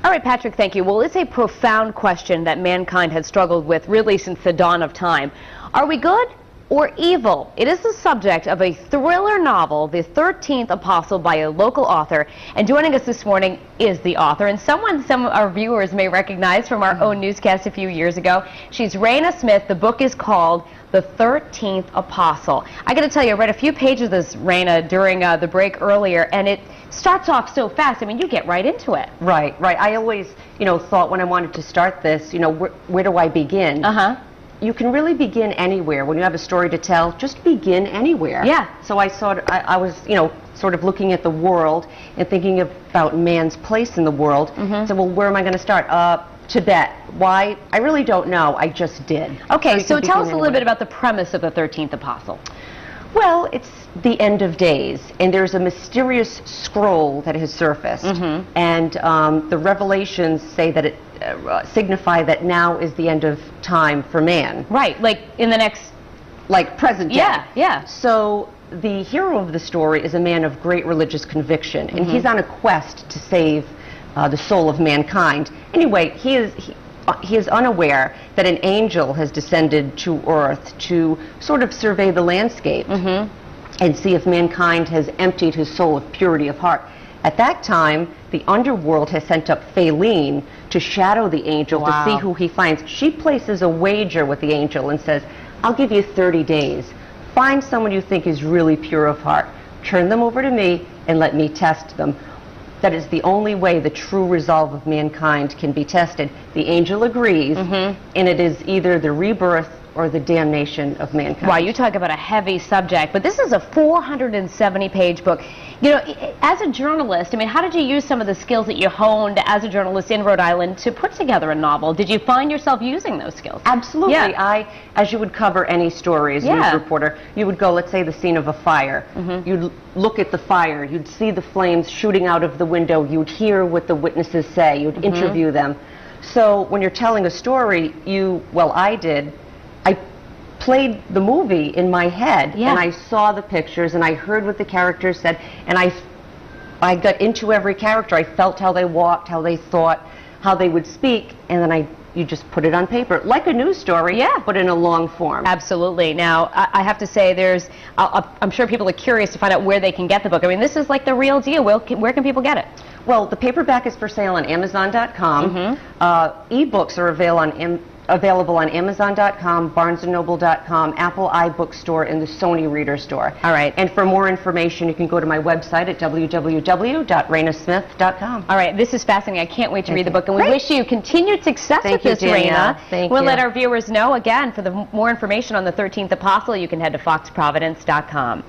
All right, Patrick, thank you. Well, it's a profound question that mankind has struggled with really since the dawn of time. Are we good or evil? It is the subject of a thriller novel, The 13th Apostle, by a local author. And joining us this morning is the author, and someone some of our viewers may recognize from our own newscast a few years ago. She's Raina Smith. The book is called The 13th Apostle. I got to tell you, I read a few pages of this, Raina, during the break earlier, and it starts off so fast. I mean, you get right into it. Right. I always, thought when I wanted to start this, where do I begin? You can really begin anywhere. When you have a story to tell, just begin anywhere. Yeah. So I was, sort of looking at the world and thinking about man's place in the world. So, well, where am I going to start? Tibet. Why? I really don't know. I just did. Okay, so tell us a little bit about the premise of the 13th Apostle. Well, it's the end of days, and there's a mysterious scroll that has surfaced, and the revelations say that it signify that now is the end of time for man. Right, like in the next... Like present day. Yeah. So the hero of the story is a man of great religious conviction, and he's on a quest to save the soul of mankind. Anyway, he is unaware that an angel has descended to earth to sort of survey the landscape and see if mankind has emptied his soul of purity of heart. At that time, the underworld has sent up Faline to shadow the angel to see who he finds. She places a wager with the angel and says, I'll give you 30 days. Find someone you think is really pure of heart. Turn them over to me and let me test them. That is the only way the true resolve of mankind can be tested. The angel agrees, and it is either the rebirth or the damnation of mankind. Wow, you talk about a heavy subject, but this is a 470-page book. As a journalist, I mean, how did you use some of the skills that you honed as a journalist in Rhode Island to put together a novel? Did you find yourself using those skills? Absolutely. Yeah. As you would cover any story as a news reporter, you would go, let's say, the scene of a fire. You'd look at the fire. You'd see the flames shooting out of the window. You'd hear what the witnesses say. You'd interview them. So when you're telling a story, I played the movie in my head, and I saw the pictures, and I heard what the characters said, and I got into every character. I felt how they walked, how they thought, how they would speak, and then you just put it on paper, like a news story, but in a long form. Absolutely. Now, I have to say, I'm sure people are curious to find out where they can get the book. I mean, this is like the real deal. Where can people get it? Well, the paperback is for sale on Amazon.com. E-books are available on Amazon.com, BarnesandNoble.com, Apple iBookstore, and the Sony Reader Store. All right. And for more information, you can go to my website at www.rainasmith.com. All right. This is fascinating. I can't wait to read the book, and we wish you continued success with this, Raina. Thank you. We'll let our viewers know, again, for more information on the 13th Apostle, you can head to foxprovidence.com.